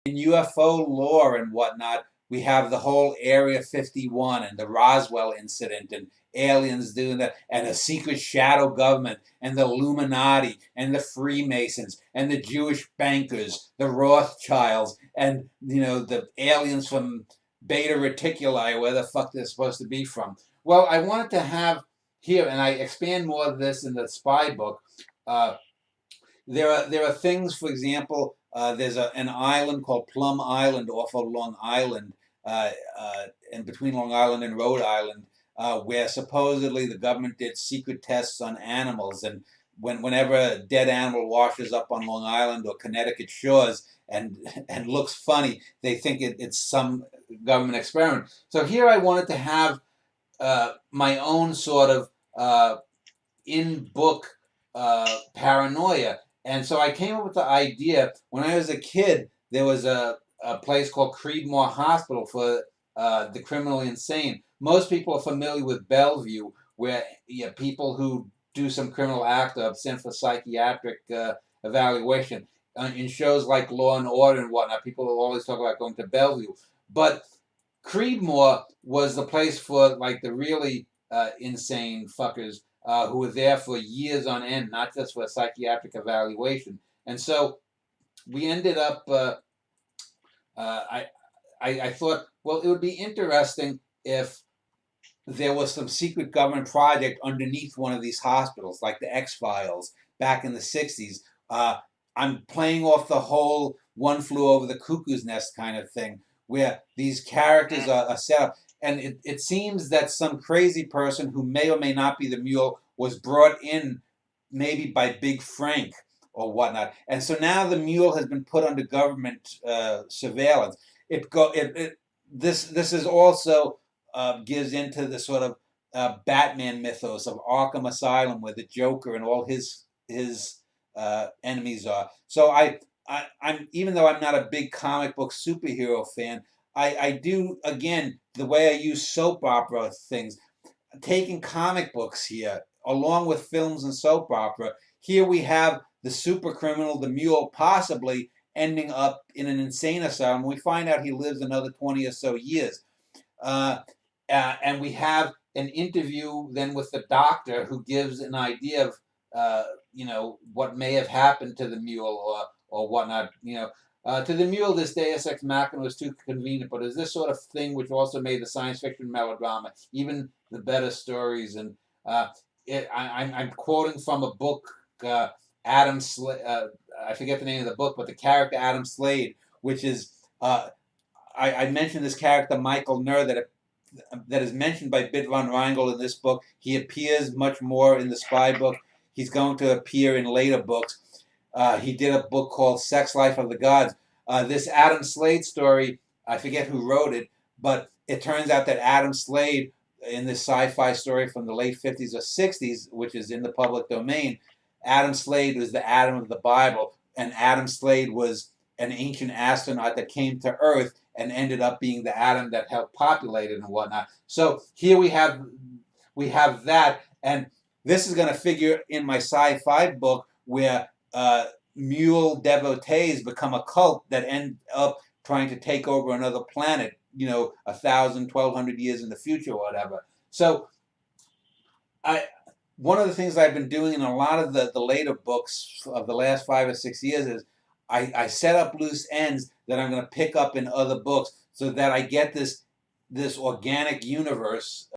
in UFO lore and whatnot, we have the whole Area 51 and the Roswell incident and aliens doing that and a secret shadow government and the Illuminati and the Freemasons and the Jewish bankers, the Rothschilds, and the aliens from Beta Reticuli, where the fuck they're supposed to be from. Well, I wanted to have here, and I expand more of this in the spy book. Uh, there are things, for example, there's an island called Plum Island off of Long Island, uh, and between Long Island and Rhode Island, where supposedly the government did secret tests on animals, and whenever a dead animal washes up on Long Island or Connecticut shores and looks funny, they think it's some government experiment. So here I wanted to have my own sort of in-book paranoia. And so I came up with the idea, when I was a kid, there was a place called Creedmoor Hospital for the criminally insane. Most people are familiar with Bellevue, where people who do some criminal act are sent for psychiatric evaluation. In shows like Law and Order and whatnot, people will always talk about going to Bellevue. But Creedmoor was the place for like the really insane fuckers who were there for years on end, not just for a psychiatric evaluation. And so we ended up. I thought, well, it would be interesting if there was some secret government project underneath one of these hospitals, like the X-Files back in the 60s. I'm playing off the whole One Flew Over the Cuckoo's Nest kind of thing, where these characters are set up. And it seems that some crazy person who may or may not be the mule was brought in maybe by Big Frank or whatnot. And so now the mule has been put under government surveillance. This is also gives into the sort of Batman mythos of Arkham Asylum, where the Joker and all his enemies are. So I'm even though I'm not a big comic book superhero fan, I do, again, the way I use soap opera things, taking comic books here along with films and soap opera. Here we have the super criminal, the mule, possibly ending up in an insane asylum. We find out he lives another 20 or so years. And we have an interview then with the doctor who gives an idea of what may have happened to the mule or whatnot. To the mule, this Deus Ex Machina was too convenient, but is this sort of thing which also made the science fiction melodrama even the better stories. And I'm quoting from a book, Adam Slade. I forget the name of the book, but the character Adam Slade, which is I mentioned this character Michael Nur that is mentioned by Bit von Reingel in this book. He appears much more in the spy book. He's going to appear in later books. He did a book called Sex Life of the Gods. This Adam Slade story, I forget who wrote it, but it turns out that Adam Slade, in this sci-fi story from the late 50s or 60s, which is in the public domain, Adam Slade was the Adam of the Bible, and Adam Slade was an ancient astronaut that came to Earth and ended up being the Adam that helped populate it and whatnot. So here we have that, and this is going to figure in my sci-fi book where mule devotees become a cult that end up trying to take over another planet, 1,000, 1,200 years in the future or whatever. So one of the things I've been doing in a lot of the later books of the last 5 or 6 years is I set up loose ends that I'm going to pick up in other books so that I get this organic universe